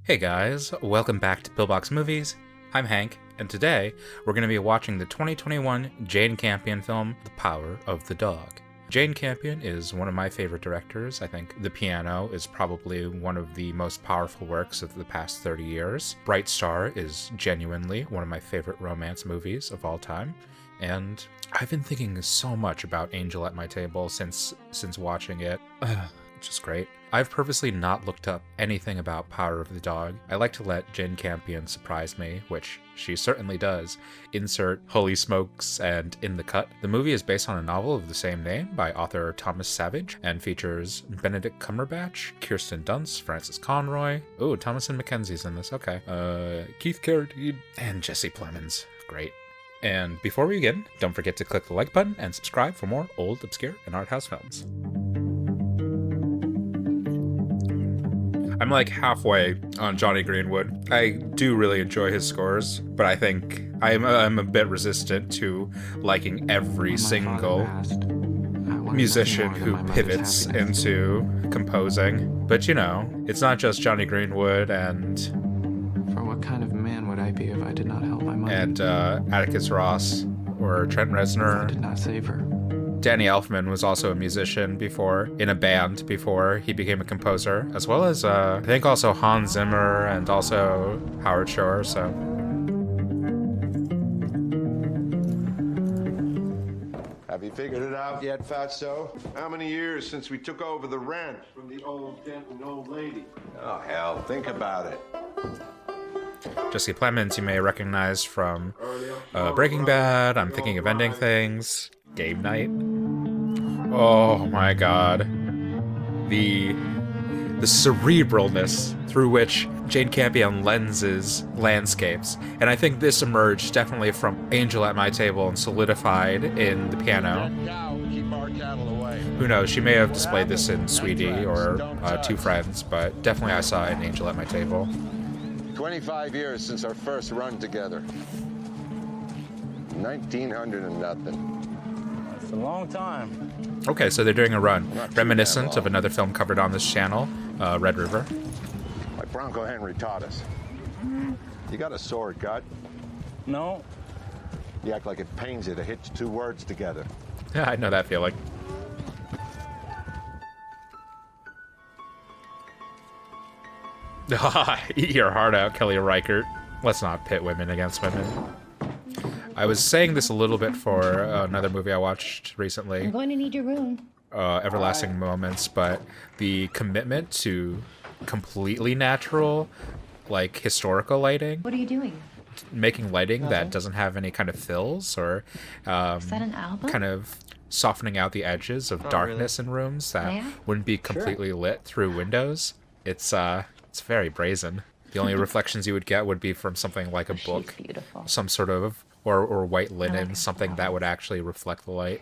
Hey guys, welcome back to Pillbox Movies. I'm Hank, and today we're going to be watching the 2021 Jane Campion film, The Power of the Dog. Jane Campion is one of my favorite directors. I think The Piano is probably one of the most powerful works of the past 30 years. Bright Star is genuinely one of my favorite romance movies of all time. And I've been thinking so much about Angel at My Table since watching it. Which is great. I've purposely not looked up anything about Power of the Dog. I like to let Jane Campion surprise me, which she certainly does. Insert Holy Smokes and In the Cut. The movie is based on a novel of the same name by author Thomas Savage and features Benedict Cumberbatch, Kirsten Dunst, Frances Conroy. Ooh, Thomasin McKenzie's in this, okay. Keith Carradine, and Jesse Plemons. Great. And before we begin, don't forget to click the like button and subscribe for more old, obscure, and art house films. I'm like halfway on Johnny Greenwood. I do really enjoy his scores, but I think I'm a bit resistant to liking every single musician who pivots into composing. But you know, it's not just Johnny Greenwood and... For what kind of man would I be if I did not help my mother? And Atticus Ross or Trent Reznor. I did not save her. Danny Elfman was also a musician in a band before he became a composer, as well as I think also Hans Zimmer and also Howard Shore, so. Have you figured it out yet, Fatso? How many years since we took over the ranch from the old Denton old lady? Oh, hell, think about it. Jesse Plemons you may recognize from Breaking Bad, I'm Thinking of Ending Things, Game Night. Oh my god. The cerebralness through which Jane Campion lenses landscapes. And I think this emerged definitely from Angel at My Table and solidified in The Piano. Who knows, she may have displayed this in Sweetie or Two Friends, but definitely I saw it in Angel at My Table. 25 years since our first run together. 1900 and nothing. It's a long time. Okay, so they're doing a run, reminiscent of another film covered on this channel, Red River. Like Bronco Henry taught us. You got a sword, gut? No. You act like it pains you to hitch two words together. Yeah, I know that feeling. Eat your heart out, Kelly Reichert. Let's not pit women against women. I was saying this a little bit for another movie I watched recently. I'm going to need your room. Everlasting Moments, but the commitment to completely natural, like, historical lighting. What are you doing? Making lighting that doesn't have any kind of fills or Is that an album? kind of softening out the edges of darkness in rooms that wouldn't be completely lit through windows. It's very brazen. The only reflections you would get would be from something like a book, beautiful. some sort of, or white linen, something that would actually reflect the light.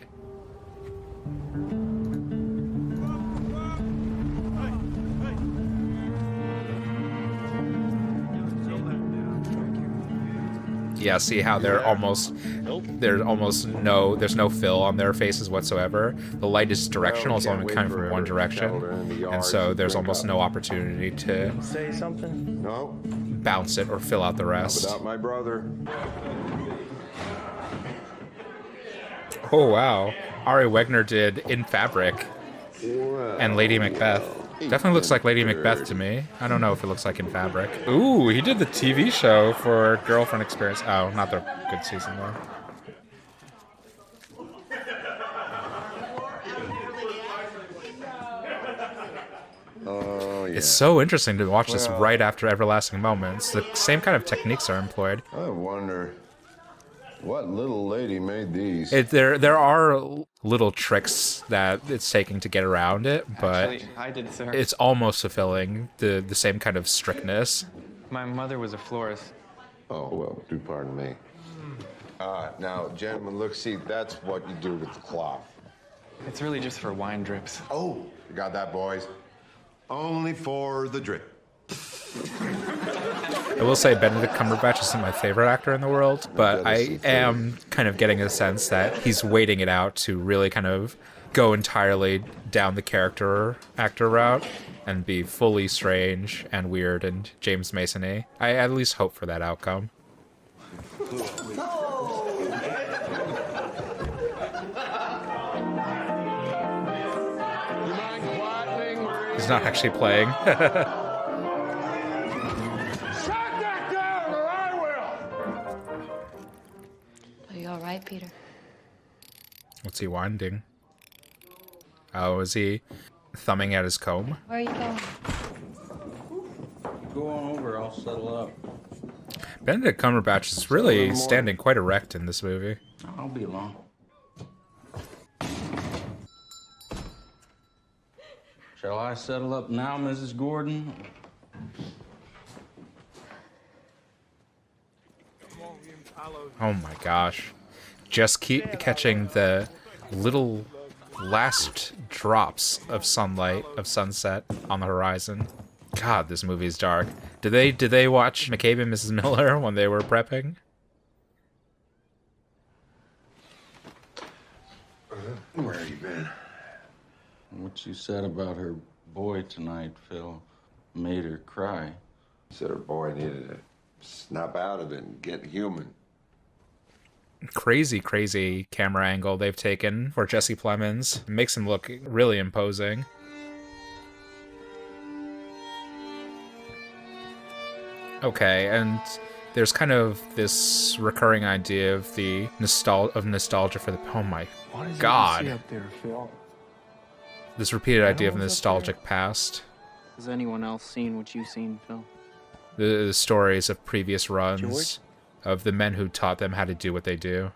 Yeah, see how there's no fill on their faces whatsoever. The light is directional, it's only coming from one direction, and so there's almost no opportunity to Say something? No, bounce it or fill out the rest. without my brother. Oh wow, Ari Wegner did In Fabric and Lady Macbeth. Definitely looks like Lady Macbeth to me. I don't know if it looks like In Fabric. Ooh, he did the TV show for Girlfriend Experience. Oh, not the good season though. Oh, yeah. It's so interesting to watch this right after Everlasting Moments. The same kind of techniques are employed. I wonder what little lady made these. There are little tricks that it's taking to get around it, but Actually, I did, sir. it's almost fulfilling the same kind of strictness. My mother was a florist. Oh, well, do pardon me. Now, gentlemen, look, see, that's what you do with the cloth. It's really just for wine drips. Oh, you got that, boys? Only for the drip. I will say Benedict Cumberbatch isn't my favorite actor in the world, but I am kind of getting a sense that he's waiting it out to really kind of go entirely down the character actor route and be fully strange and weird and James Mason-y. I at least hope for that outcome. He's not actually playing. Are you all right, Peter? What's he winding? Oh, is he thumbing at his comb? Where are you going? Go on over, I'll settle up. Benedict Cumberbatch is really standing quite erect in this movie. I'll be along. Shall I settle up now, Mrs. Gordon? Oh my gosh. Just keep catching the little last drops of sunlight, of sunset on the horizon. God, this movie's dark. Did they watch McCabe and Mrs. Miller when they were prepping? Where have you been? What you said about her boy tonight, Phil, made her cry. Said her boy needed to snap out of it and get human. Crazy, crazy camera angle they've taken for Jesse Plemons. It makes him look really imposing. Okay, and there's kind of this recurring idea of the nostalgia for the... Oh my God. Up there, Phil? This repeated idea of Animals up nostalgic past. Has anyone else seen what you've seen, Phil? The stories of previous runs. George? Of the men who taught them how to do what they do.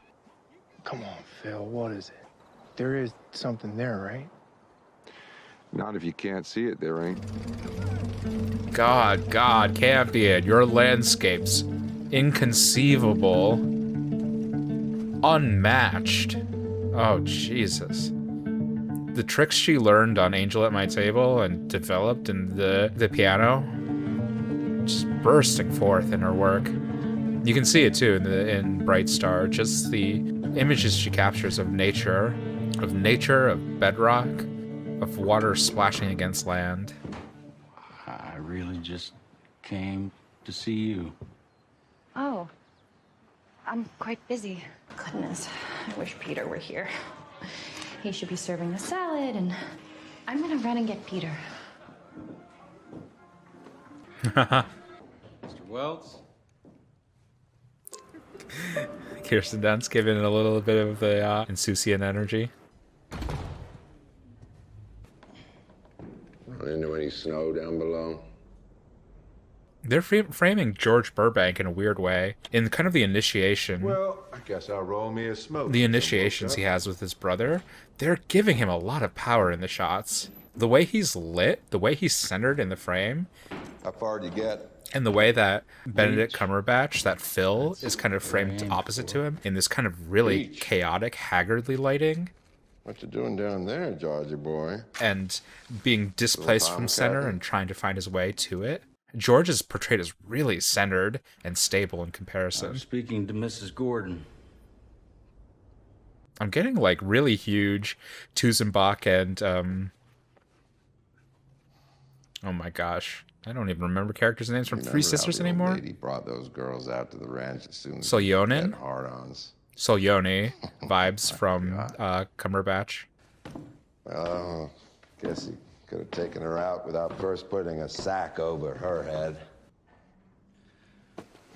Come on, Phil, what is it? There is something there, right? Not if you can't see it, there ain't. God, Campion, your landscapes. Inconceivable. Unmatched. Oh, Jesus. The tricks she learned on Angel at My Table and developed in the piano, just bursting forth in her work. You can see it too in Bright Star, just the images she captures of nature, of bedrock, of water splashing against land. I really just came to see you. Oh, I'm quite busy. Goodness, I wish Peter were here. He should be serving the salad, and I'm gonna run and get Peter. Mr. Wells? Kirsten Dunst giving it a little bit of the insouciant energy. Run into any snow down below? They're framing George Burbank in a weird way, in kind of the initiation. Well, I guess I'll roll me a smoke. The initiations he has with his brother, they're giving him a lot of power in the shots. The way he's lit, the way he's centered in the frame, How far do you get? and the way that Benedict Cumberbatch, that Phil, is kind of framed opposite to him in this kind of really chaotic, haggardly lighting, What you doing down there, Georgie boy? and being displaced from center and trying to find his way to it. George is portrayed as really centered and stable in I'm comparison. speaking to Mrs. Gordon. I'm getting like really huge Tuzenbach and oh my gosh, I don't even remember characters' names from Three Sisters anymore. Lady brought those girls out to the ranch as soon as Solyonin? hard-ons. Solyoni vibes from Cumberbatch. Well, guess he could have taken her out without first putting a sack over her head.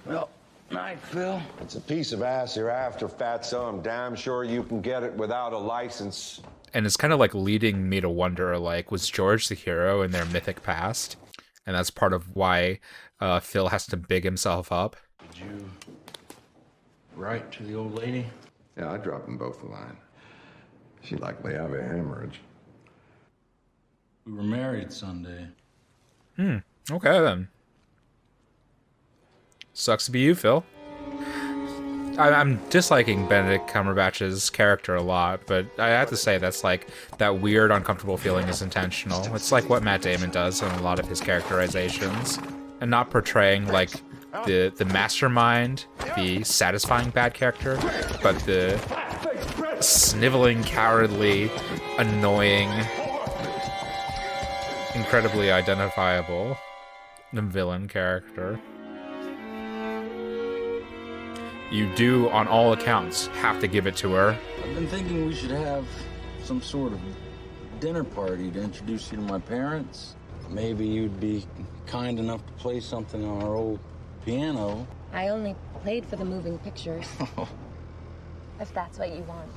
Well, night, Phil. It's a piece of ass you're after, Fatso. I'm damn sure you can get it without a license. And it's kind of like leading me to wonder, like, was George the hero in their mythic past? And that's part of why Phil has to big himself up. Did you write to the old lady? Yeah, I dropped them both a line. She'd likely have a hemorrhage. We were married Sunday. Okay, then. Sucks to be you, Phil. I'm disliking Benedict Cumberbatch's character a lot, but I have to say that's like, that weird, uncomfortable feeling is intentional. It's like what Matt Damon does in a lot of his characterizations. And not portraying, like, the mastermind, the satisfying bad character, but the sniveling, cowardly, annoying, incredibly identifiable villain character. You do, on all accounts, have to give it to her. I've been thinking we should have some sort of dinner party to introduce you to my parents. Maybe you'd be kind enough to play something on our old piano. I only played for the moving pictures. If that's what you want.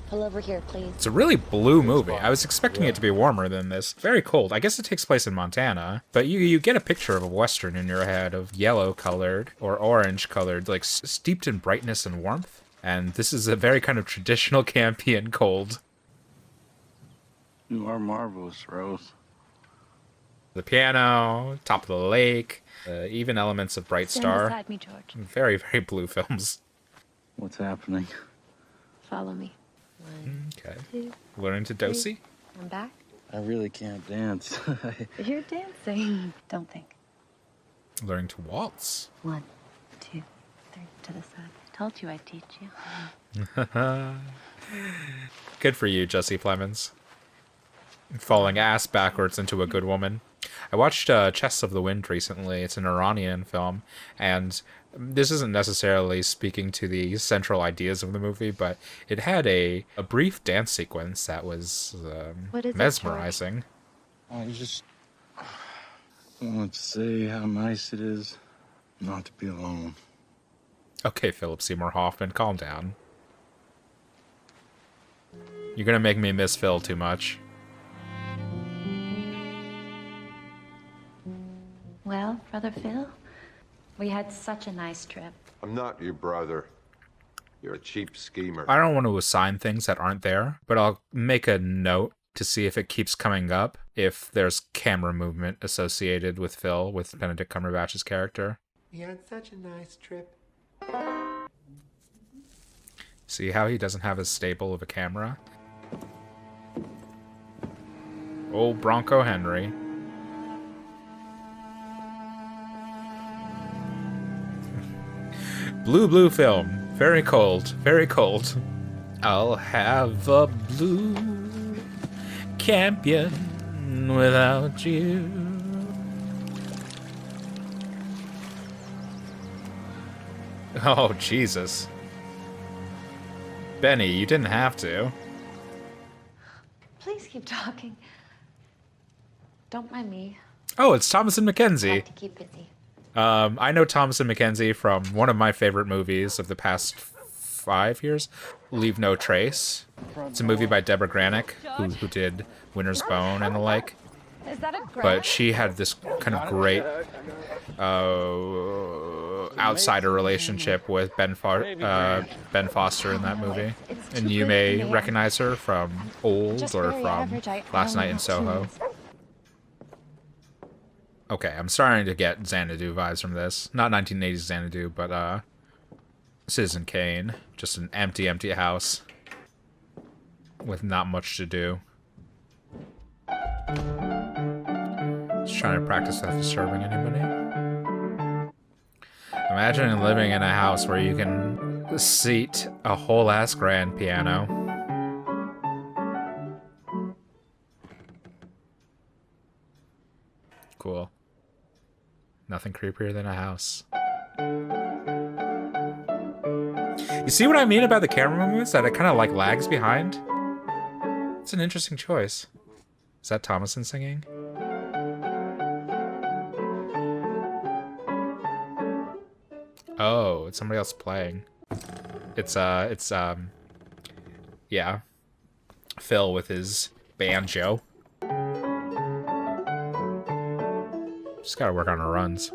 Pull over here, please. It's a really blue movie. I was expecting it to be warmer than this. Very cold. I guess it takes place in Montana, but you get a picture of a Western in your head of yellow-colored or orange-colored, like steeped in brightness and warmth. And this is a very kind of traditional Campion cold. You are marvelous, Rose. The piano, top of the lake, even elements of Bright Stand Star. beside me, George. Very, very blue films. What's happening? Follow me. One, Okay. two, Learning to dosi? I'm back. I really can't dance. You're dancing. Don't think. Learning to waltz. 1, 2, 3, to the side. Told you I'd teach you. Good for you, Jesse Plemons. Falling ass backwards into a good woman. I watched Chests of the Wind recently. It's an Iranian film, and this isn't necessarily speaking to the central ideas of the movie, but it had a brief dance sequence that was What is it, mesmerizing. I just wanted to say how nice it is not to be alone. Okay, Philip Seymour Hoffman, calm down. You're gonna make me miss Phil too much. Well, Brother Phil, we had such a nice trip. I'm not your brother. You're a cheap schemer. I don't want to assign things that aren't there, but I'll make a note to see if it keeps coming up, if there's camera movement associated with Phil, with Benedict Cumberbatch's character. We had such a nice trip. See how he doesn't have a stable of a camera? Old Bronco Henry. Blue film. Very cold. Very cold. I'll have a blue Campion without you. Oh, Jesus. Benny, you didn't have to. Please keep talking. Don't mind me. Oh, it's Thomasin I McKenzie. have to keep busy. I know Thomasin McKenzie from one of my favorite movies of the past 5 years, Leave No Trace. It's a movie by Deborah Granick, who did Winter's Bone and the like. Is that a But she had this kind of great outsider relationship with Ben Foster in that movie. And you may recognize her from Old or from Last Night in Soho. Okay, I'm starting to get Xanadu vibes from this. Not 1980s Xanadu, but Citizen Kane. Just an empty house with not much to do. Just trying to practice without disturbing anybody. Imagine living in a house where you can seat a whole ass grand piano. Cool. Nothing creepier than a house. You see what I mean about the camera movements? That it kind of like lags behind? It's an interesting choice. Is that Thomasin singing? Oh, it's somebody else playing. It's yeah. Phil with his banjo. Just gotta work on her runs.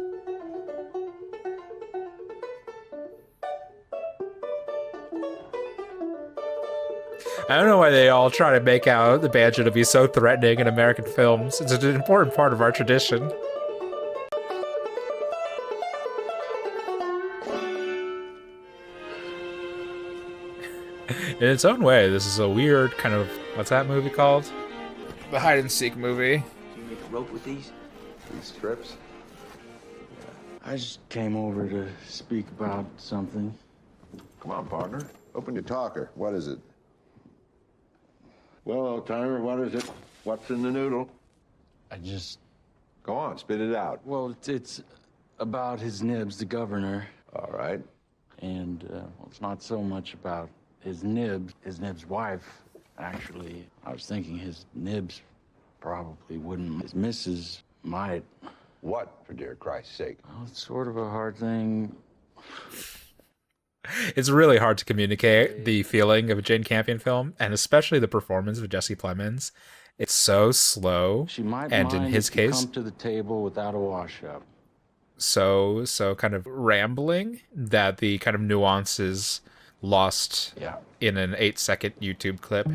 I don't know why they all try to make out the banjo to be so threatening in American films. It's an important part of our tradition. In its own way, this is a weird kind of... What's that movie called? The hide-and-seek movie. Can you make a rope with these? These strips? I just came over to speak about something. Come on, partner. Open your talker. What is it? Well, old timer, what is it? What's in the noodle? I just... Go on, spit it out. Well, it's about his nibs, the governor. All right. And, well, it's not so much about his nibs wife. Actually, I was thinking his nibs probably wouldn't. His missus might. What, for dear Christ's sake? Well, it's sort of a hard thing. It's really hard to communicate the feeling of a Jane Campion film, and especially the performance of Jesse Plemons. It's so slow, She might and mind in his if you case, come to the table without a wash-up. so kind of rambling that the kind of nuance is lost in an 8-second YouTube clip.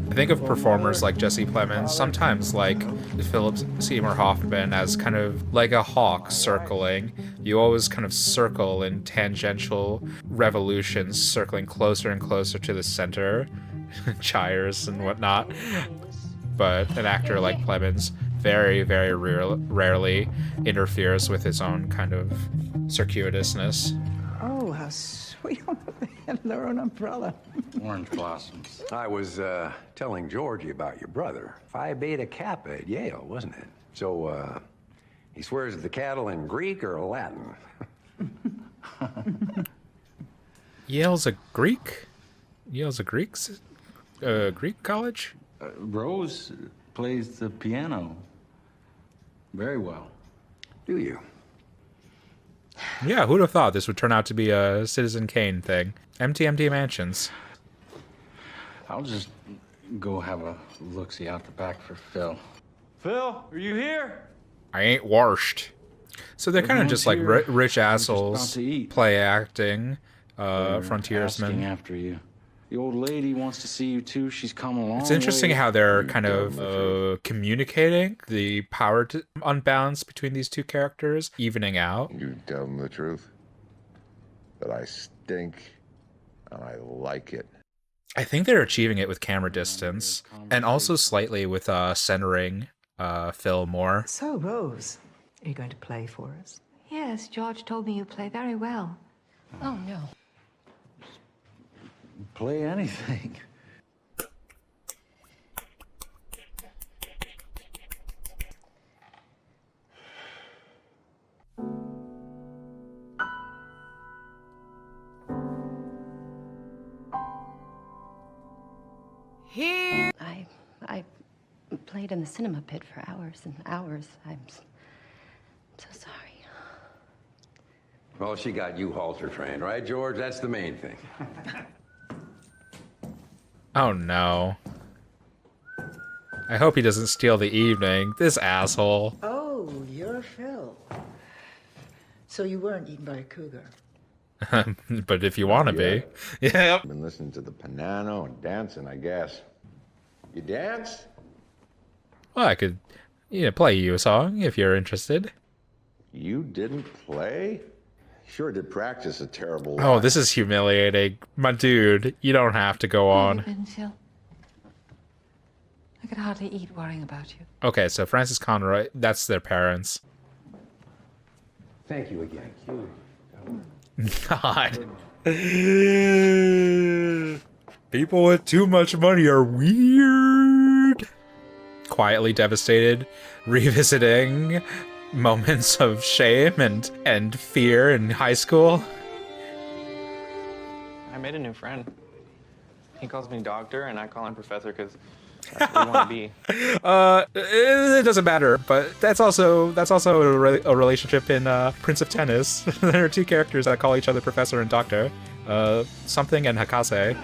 I think of performers like Jesse Plemons, sometimes like Philip Seymour Hoffman, as kind of like a hawk circling. You always kind of circle in tangential revolutions, circling closer and closer to the center, gyres and whatnot. But an actor like Plemons very, very rarely interferes with his own kind of circuitousness. Oh, how sweet. They have their own umbrella. Orange blossoms. I was telling Georgie about your brother. Phi Beta Kappa at Yale, wasn't it? So, he swears the cattle in Greek or Latin? Yale's a Greek college? Rose plays the piano very well. Do you? Yeah, who'd have thought this would turn out to be a Citizen Kane thing? Empty mansions. I'll just go have a look-see out the back for Phil. Phil, are you here? I ain't washed. So they're kind of just like rich assholes play acting, frontiersmen. Asking after you. The old lady wants to see you too. She's come along. It's interesting how they're kind of communicating the power unbalance between these two characters, evening out. You tell them the truth. That I stink, and I like it. I think they're achieving it with camera distance, and also slightly with centering Phil more. So, Rose, are you going to play for us? Yes, George told me you play very well. Oh, no. Play anything. Here. I played in the cinema pit for hours and hours. I'm so sorry. Well, she got you halter trained, right, George? That's the main thing. Oh no. I hope he doesn't steal the evening. This asshole. Oh, you're Phil. So you weren't eaten by a cougar. But if you want to be. Yeah. Been listening to the piano and dancing, I guess. You dance? Well, I could play you a song if you're interested. You didn't play? Sure did practice a terrible Oh, lot. this is humiliating. My dude, you don't have to go on. Phil? I could hardly eat worrying about you. Okay, so Francis Conroy, that's their parents. Thank you again. God. People with too much money are weird. Quietly devastated, revisiting moments of shame and fear in high school. I made a new friend. He calls me doctor, and I call him professor because that's what we want to be. It doesn't matter, but that's also a relationship in Prince of Tennis. There are two characters that call each other professor and doctor. Something and Hakase.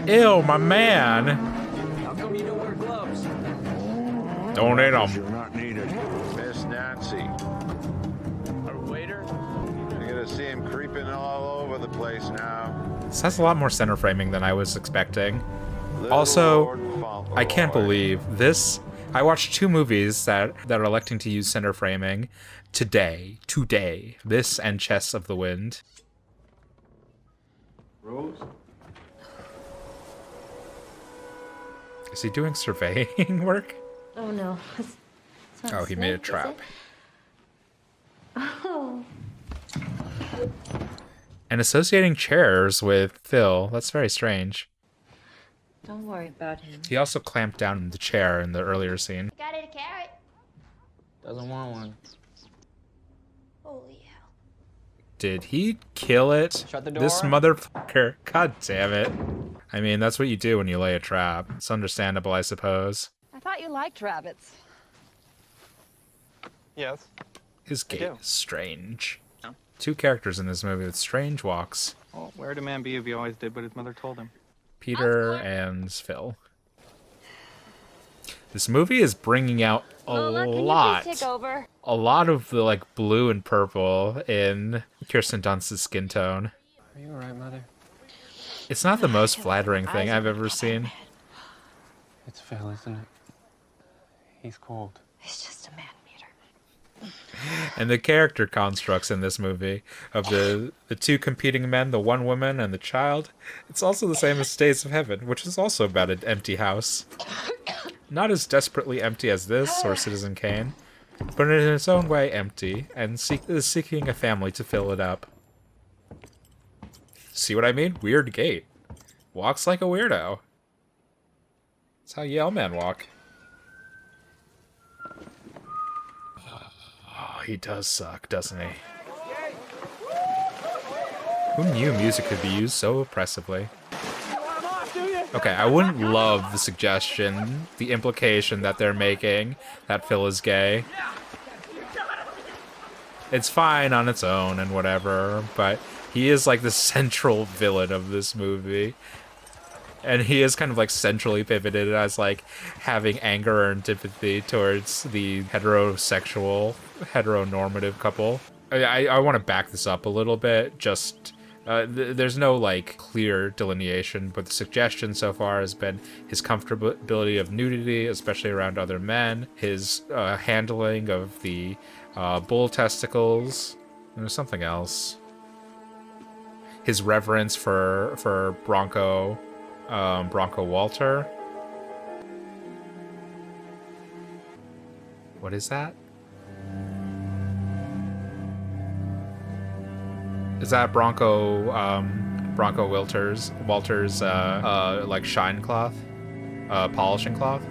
Ew, my man. How come you don't wear gloves? Don't eat them. You're not needed. Miss Nancy. Our waiter? You're gonna see him creeping all over the place now. This has a lot more center framing than I was expecting. Little Also, Lord Fauntleroy. I can't believe this. I watched two movies that are electing to use center framing today. This and Chess of the Wind. Rose? Is he doing surveying work? Oh, no. It's not Oh, he made a snake, is trap. it? And associating chairs with Phil, that's very strange. Don't worry about him. He also clamped down the chair in the earlier scene. Got it, a carrot. Doesn't want one. Holy hell. Did he kill it? Shut the door. This motherfucker. God damn it. I mean, that's what you do when you lay a trap. It's understandable, I suppose. I thought you liked rabbits. Yes. His gait do. is strange. No. 2 characters in this movie with strange walks. Well, where'd a man be if he always did what his mother told him? Peter and Phil. This movie is bringing out a lot of the like blue and purple in Kirsten Dunst's skin tone. Are you alright, Mother? It's not the most flattering thing I've ever seen. It's Phil, isn't it? He's cold. He's just a man meter. And the character constructs in this movie of the 2 competing men, the 1 woman and the child, it's also the same as Stays of Heaven, which is also about an empty house. Not as desperately empty as this or Citizen Kane, but in its own way empty, and is seeking a family to fill it up. See what I mean? Weird gait. Walks like a weirdo. That's how Yale men walk. Oh, he does suck, doesn't he? Who knew music could be used so oppressively? Okay, I wouldn't love the suggestion, the implication that they're making that Phil is gay. It's fine on its own and whatever, but he is like the central villain of this movie. And he is kind of like centrally pivoted as like having anger or antipathy towards the heteronormative couple. I want to back this up a little bit, just... there's no like clear delineation, but the suggestion so far has been his comfortability of nudity, especially around other men, his handling of the bull testicles, and there's something else. His reverence for Bronco Walter. What is that? Is that Bronco Walter's like shine cloth? Polishing cloth?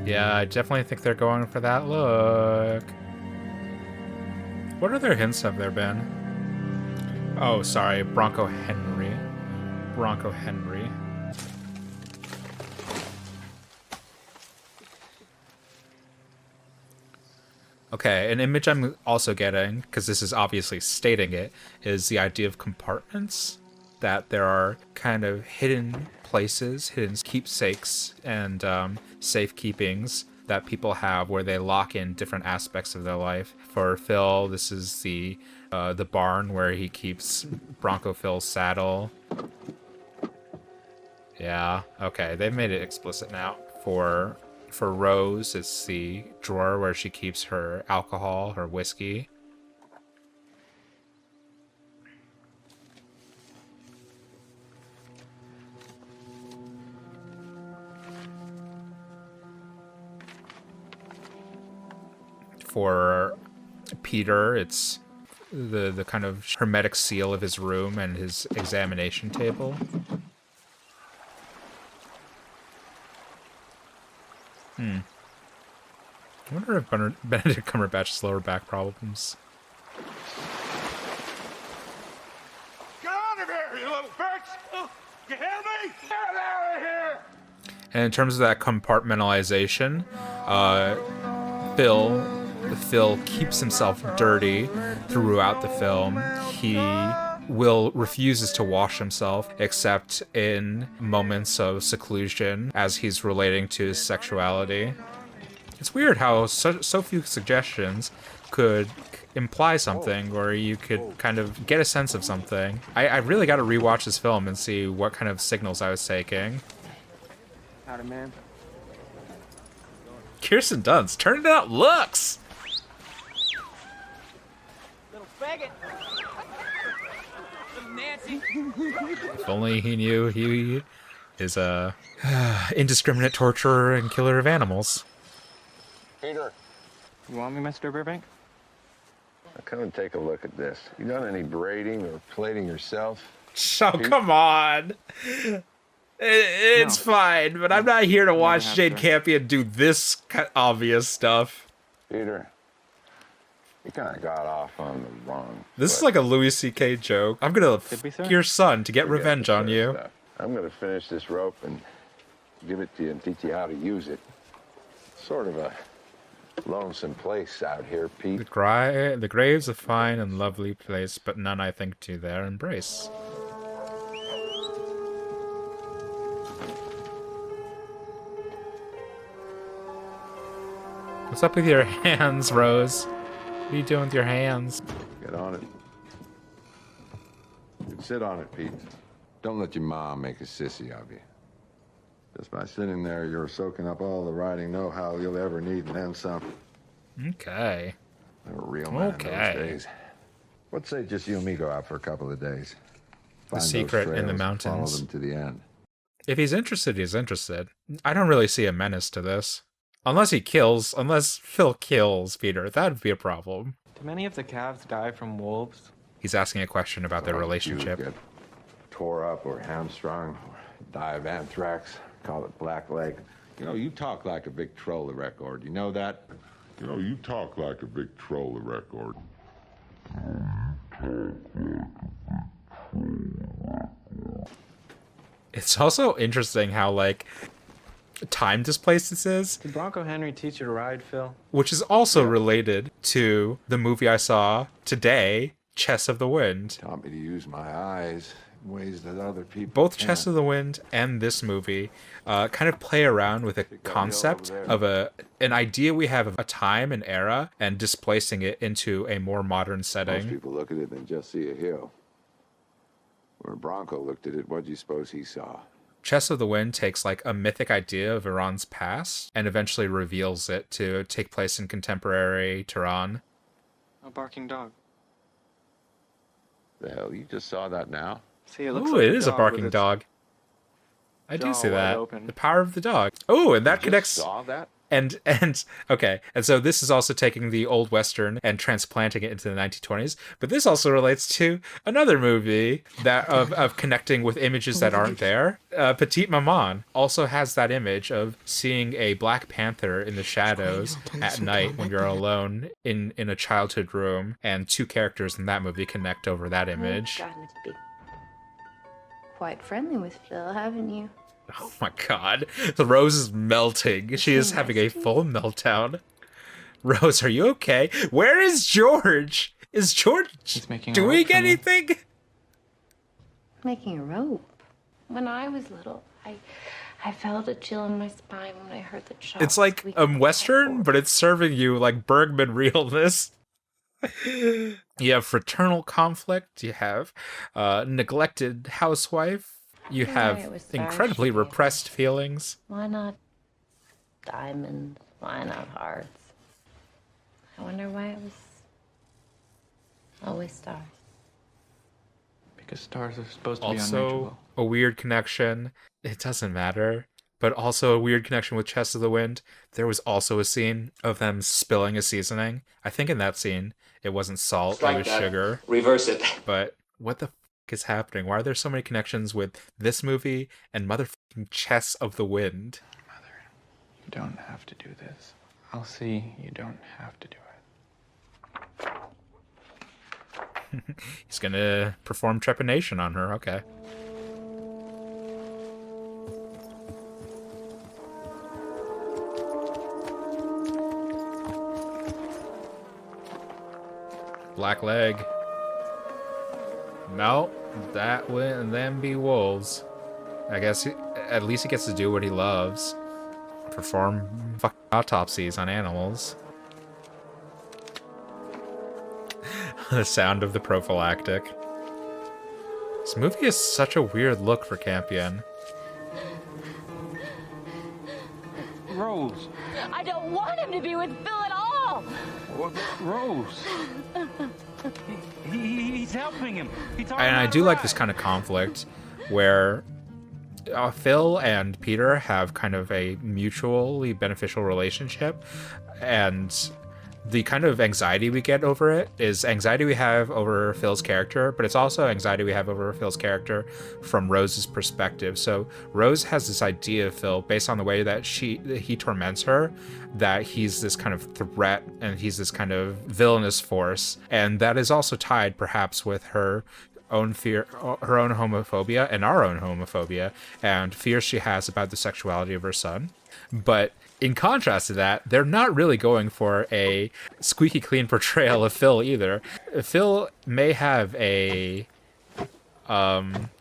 Yeah, I definitely think they're going for that look. What other hints have there been? Oh, sorry, Bronco Henry. Okay, an image I'm also getting, because this is obviously stating it, is the idea of compartments. That there are kind of hidden places, hidden keepsakes, and safekeepings that people have where they lock in different aspects of their life. For Phil, this is the barn where he keeps Bronco Phil's saddle. Yeah, okay, they've made it explicit now. For Rose, it's the drawer where she keeps her alcohol, her whiskey. For Peter, it's the kind of hermetic seal of his room and his examination table. I wonder if Benedict Cumberbatch's lower back problems. Get out of here, you little bitch! You hear me? Get out of here! And in terms of that compartmentalization, Phil keeps himself dirty throughout the film. He refuses to wash himself except in moments of seclusion as he's relating to his sexuality. It's weird how so few suggestions could imply something, or you could kind of get a sense of something. I really got to rewatch this film and see what kind of signals I was taking. Howdy, man. Kirsten Dunst, turning out looks! Little faggot. Little Nancy. If only he knew he is a indiscriminate torturer and killer of animals. Peter. You want me, Mr. Burbank? Now come and take a look at this. You done any braiding or plating yourself? Oh, come on. It's fine, but I'm not here to watch Jane Campion do this obvious stuff. Peter, you kind of got off on the wrong This is foot. like a Louis C.K. joke. I'm gonna f your son to get revenge on you. Stuff. I'm gonna finish this rope and give it to you and teach you how to use it. Sort of a lonesome place out here, Pete. The grave's a fine and lovely place, but none I think to their embrace. What's up with your hands, Rose? What are you doing with your hands? Get on it. You sit on it, Pete. Don't let your mom make a sissy of you. Just by sitting there, you're soaking up all the riding know-how you'll ever need and then some. Okay. They were real men in those days. What say just you and me go out for a couple of days? The Find those secret in the trails and mountains. Follow them to the end. If he's interested, he's interested. I don't really see a menace to this. Unless Phil kills Peter, that would be a problem. Do many of the calves die from wolves? He's asking a question about their relationship. Get tore up or hamstrung or die of anthrax. Call it black leg. You know, you talk like a Victrola record. You know that? You know, you talk like a Victrola record. It's also interesting how, like, time displaced this is. Did Bronco Henry teach you to ride, Phil? Which is also related to the movie I saw today, Chess of the Wind. Taught me to use my eyes in ways that other people Both Chess of the Wind and this movie kind of play around with a concept of an idea we have of a time and era and displacing it into a more modern setting. Most people look at it and just see a hill. When Bronco looked at it, what do you suppose he saw? Chess of the Wind takes like a mythic idea of Iran's past and eventually reveals it to take place in contemporary Tehran. A barking dog. The hell, you just saw that now? See, it looks Ooh, like it is a barking dog. I do see that. The power of the dog. Oh, and that connects. Saw that? And okay, and so this is also taking the old Western and transplanting it into the 1920s. But this also relates to another movie that of connecting with images that aren't there. Petite Maman also has that image of seeing a Black Panther in the shadows at night when you're alone in a childhood room, and two characters in that movie connect over that image. You've gotten to be quite friendly with Phil, haven't you? Oh my god. The Rose is melting. She is having a full meltdown. Rose, are you okay? Where is George? Is George doing anything? Making a rope. When I was little, I felt a chill in my spine when I heard the shot. It's like a Western, but it's serving you like Bergman realness. You have fraternal conflict. You have neglected housewife. You have incredibly repressed feelings. Why not diamonds? Why not hearts? I wonder why it was always stars. Because stars are supposed to be Also, unreachable. a weird connection. It doesn't matter. But also a weird connection with Chess of the Wind. There was also a scene of them spilling a seasoning. I think in that scene, it wasn't salt, it was sugar. Reverse it. But what the is happening? Why are there so many connections with this movie and motherfucking Chess of the Wind? Mother, you don't have to do this. I'll see you don't have to do it. He's gonna perform trepanation on her, okay. Black leg. No, that would then be wolves. I guess at least he gets to do what he loves. Perform fucking autopsies on animals. The sound of the prophylactic. This movie is such a weird look for Campion. Rose. I don't want him to be with Phil at all. Rose. He's helping him. And I do like this kind of conflict where Phil and Peter have kind of a mutually beneficial relationship, and the kind of anxiety we get over it is anxiety we have over Phil's character, but it's also anxiety we have over Phil's character from Rose's perspective. So Rose has this idea of Phil based on the way that he torments her, that he's this kind of threat and he's this kind of villainous force. And that is also tied perhaps with her own fear, her own homophobia and our own homophobia and fears she has about the sexuality of her son. But in contrast to that, they're not really going for a squeaky clean portrayal of Phil either. Phil may have a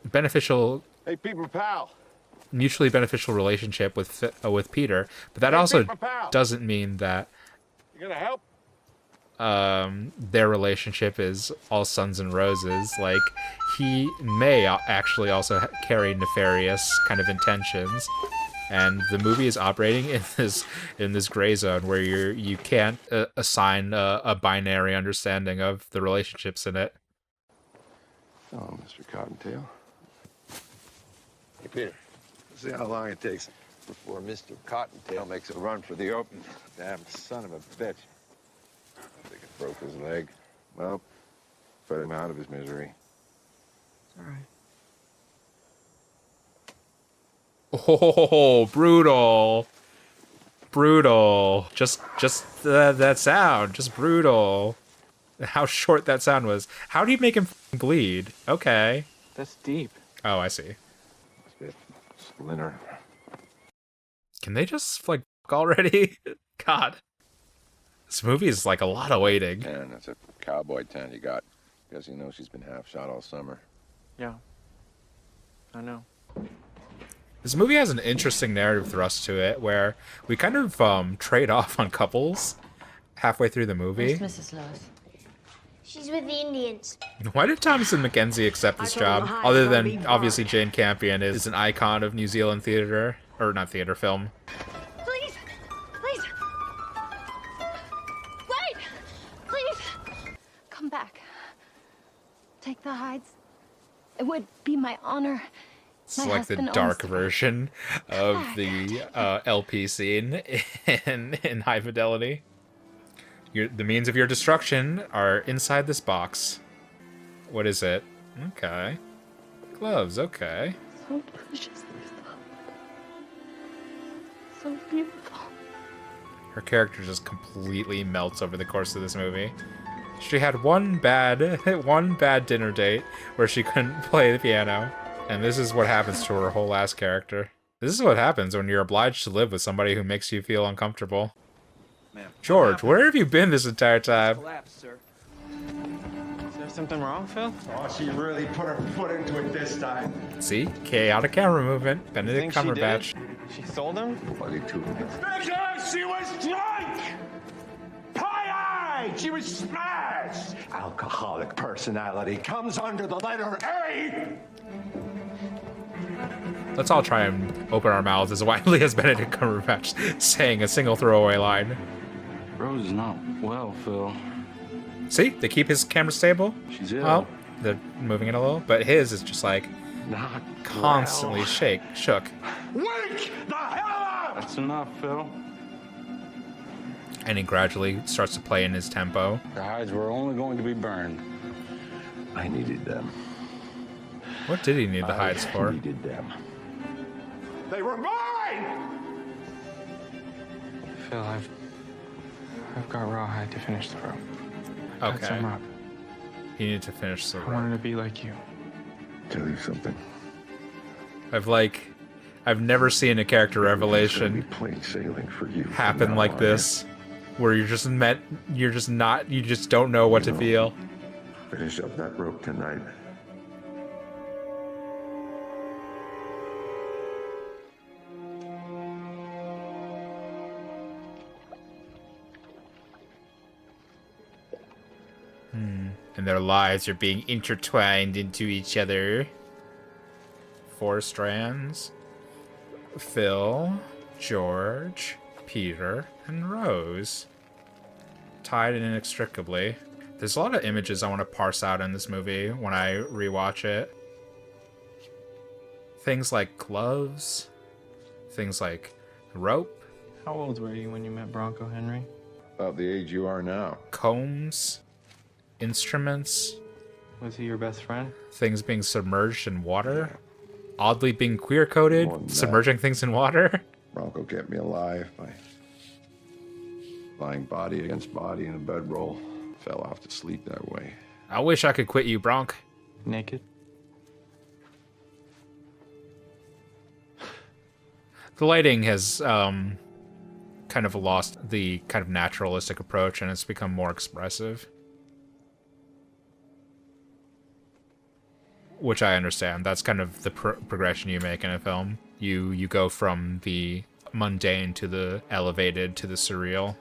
beneficial, Hey, Peter, pal. mutually beneficial relationship with Peter, but that also doesn't mean that You gonna help? their relationship is all suns and roses. Like, he may actually also carry nefarious kind of intentions. And the movie is operating in this gray zone where you can't assign a binary understanding of the relationships in it. Oh, Mr. Cottontail. Hey, Peter. Let's see how long it takes before Mr. Cottontail makes a run for the open. Damn son of a bitch. I think it broke his leg. Well, put him out of his misery. It's all right. Oh, brutal. Brutal. Just that sound. Just brutal. How short that sound was. How do you make him bleed? Okay. That's deep. Oh, I see. Must be a splinter. Can they just, like, already? God. This movie is, like, a lot of waiting. Man, that's a cowboy tan you got. Guess you know she's been half shot all summer. Yeah. I know. This movie has an interesting narrative thrust to it where we kind of trade off on couples halfway through the movie. Where's Mrs. Lois? She's with the Indians. Why did Thomason McKenzie accept this job? Other than, obviously, Jane Campion is an icon of New Zealand theater. Or not theater, film. Please! Please! Wait! Please! Come back. Take the hides. It would be my honor. It's like the dark version of the LP scene in High Fidelity. The means of your destruction are inside this box. What is it? Okay. Gloves, okay. So deliciously soft. So beautiful. Her character just completely melts over the course of this movie. She had one bad dinner date where she couldn't play the piano. And this is what happens to her whole ass character. This is what happens when you're obliged to live with somebody who makes you feel uncomfortable. George, where have you been this entire time? Collapse, sir. Is there something wrong, Phil? Oh, she really put her foot into it this time. See? Chaotic camera movement. Benedict Cumberbatch. She sold him? Bloody two. Because she was drunk! Pie-eyed! She was smashed! Alcoholic personality comes under the letter A! Let's all try and open our mouths as widely as Benedict Cumberbatch saying a single throwaway line. Rose is not well, Phil. See? They keep his camera stable. She's ill. Well, they're moving it a little, but his is just like Not constantly well. shook. Wake the hell up! That's enough, Phil. And he gradually starts to play in his tempo. The hides were only going to be burned. I needed them. What did he need the hides for? I needed them. They were mine! Phil, I've got rawhide to finish the rope. Cut Okay. some up. He needed to finish the I wanted to be like you. Tell you something. I've never seen a character revelation Plain sailing for you. happen like this, where you just don't know what to feel. Finish up that rope tonight. And their lives are being intertwined into each other. 4 strands. Phil, George, Peter, and Rose. Tied inextricably. There's a lot of images I want to parse out in this movie when I rewatch it. Things like gloves. Things like rope. How old were you when you met Bronco Henry? About the age you are now. Combs, instruments, Was he your best friend? things being submerged in water, oddly being queer-coded, More than that. submerging things in water. Bronco kept me alive by lying body against body in a bedroll. Fell off to sleep that way. I wish I could quit you, Bronk. Naked? The lighting has kind of lost the kind of naturalistic approach, and it's become more expressive. Which I understand. That's kind of the progression you make in a film. You go from the mundane to the elevated to the surreal.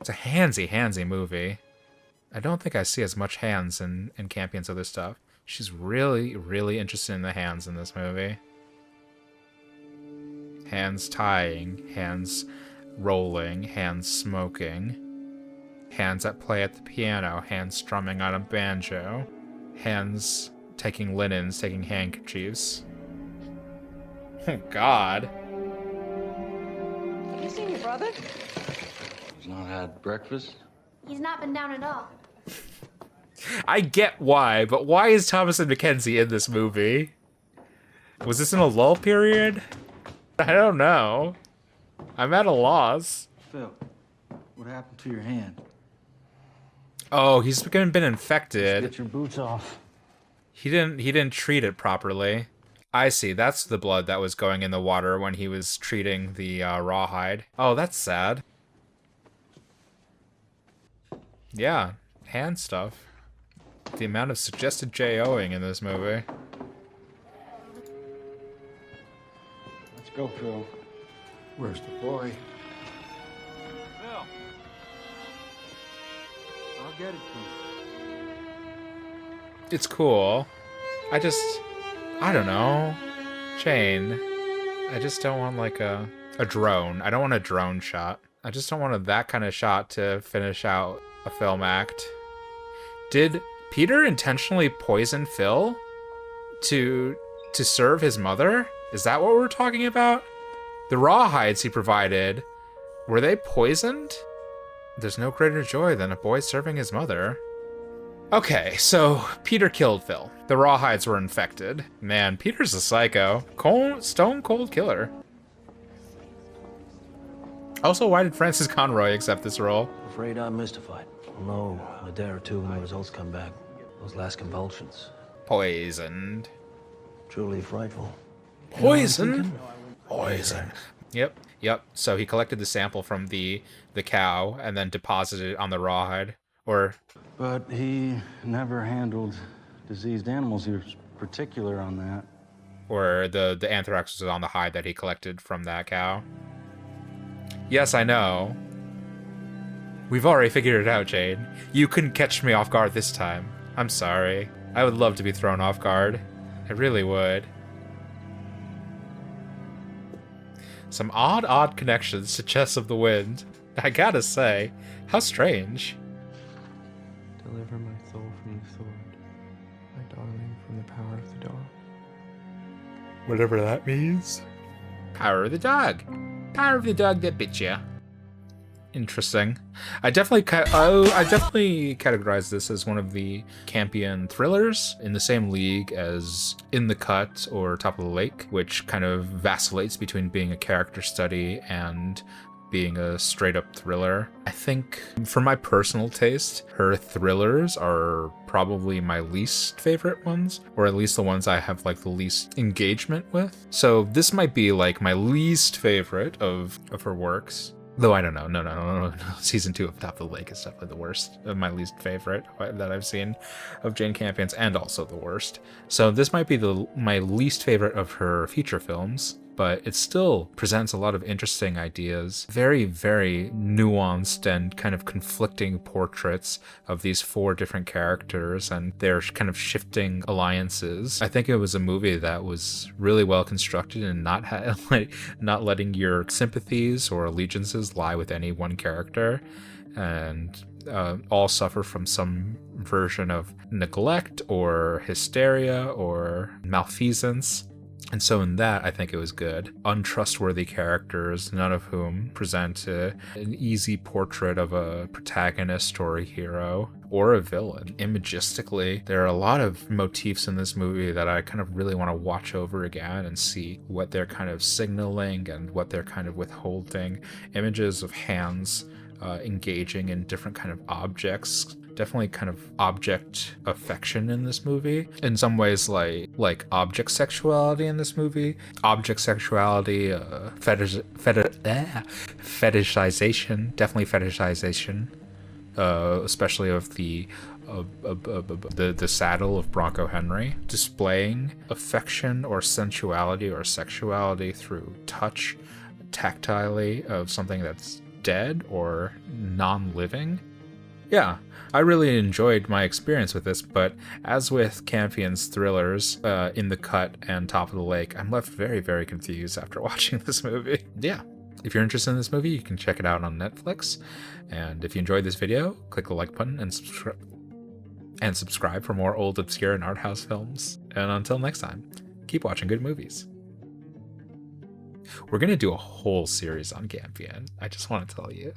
It's a handsy movie. I don't think I see as much hands in Campion's other stuff. She's really, really interested in the hands in this movie. Hands tying, hands rolling, hands smoking, hands at play at the piano, hands strumming on a banjo, hands taking linens, taking handkerchiefs. Oh, God. Have you seen your brother? He's not had breakfast? He's not been down at all. I get why, but why is Thomas and Mackenzie in this movie? Was this in a lull period? I don't know. I'm at a loss. Phil, what happened to your hand? Oh, he's been infected. Get your boots off. He didn't treat it properly. I see. That's the blood that was going in the water when he was treating the rawhide. Oh, that's sad. Yeah, hand stuff. The amount of suggested J-O-ing in this movie. Let's go, Phil. Where's the boy? Phil. I'll get it to him. It's cool. I don't know. Jane, I just don't want like a drone. I don't want a drone shot. I just don't want that kind of shot to finish out a film act. Did Peter intentionally poison Phil to serve his mother? Is that what we're talking about? The rawhides he provided, were they poisoned? There's no greater joy than a boy serving his mother. Okay, so Peter killed Phil. The rawhides were infected. Man, Peter's a psycho. Stone cold killer. Also, why did Francis Conroy accept this role? Afraid I'm mystified. I'll know in a day or two when the results come back. Those last convulsions. Poisoned. Truly frightful. Poison? Poison. Yep. So he collected the sample from the cow and then deposited it on the rawhide. But he never handled diseased animals. He was particular on that. Or the anthrax was on the hide that he collected from that cow. Yes, I know. We've already figured it out, Jane. You couldn't catch me off guard this time. I'm sorry. I would love to be thrown off guard. I really would. Some odd connections to Chess of the Wind. I gotta say, how strange. Deliver my soul from the sword, my darling from the power of the dog. Whatever that means. Power of the dog. Power of the dog that bit ya. Interesting. I definitely categorize this as one of the Campion thrillers, in the same league as In the Cut or Top of the Lake, which kind of vacillates between being a character study and being a straight-up thriller. I think, for my personal taste, her thrillers are probably my least favorite ones, or at least the ones I have like the least engagement with. So this might be like my least favorite of her works. Though I don't know. No. Season 2 of Top of the Lake is definitely the worst of my least favorite that I've seen of Jane Campion's, and also the worst. So this might be my least favorite of her feature films, but it still presents a lot of interesting ideas. Very, very nuanced and kind of conflicting portraits of these 4 different characters and their kind of shifting alliances. I think it was a movie that was really well constructed and not letting your sympathies or allegiances lie with any one character, and all suffer from some version of neglect or hysteria or malfeasance. And so in that, I think it was good. Untrustworthy characters, none of whom present an easy portrait of a protagonist or a hero or a villain. Imagistically, there are a lot of motifs in this movie that I kind of really want to watch over again and see what they're kind of signaling and what they're kind of withholding. Images of hands engaging in different kind of objects, definitely kind of object affection in this movie. In some ways, like object sexuality in this movie. Object sexuality, fetishization, definitely fetishization, especially of the saddle of Bronco Henry, displaying affection or sensuality or sexuality through touch, tactilely, of something that's dead or non-living. Yeah, I really enjoyed my experience with this, but as with Campion's thrillers, In the Cut and Top of the Lake, I'm left very, very confused after watching this movie. Yeah, if you're interested in this movie, you can check it out on Netflix. And if you enjoyed this video, click the like button and subscribe for more old, obscure, and art house films. And until next time, keep watching good movies. We're going to do a whole series on Campion. I just want to tell you.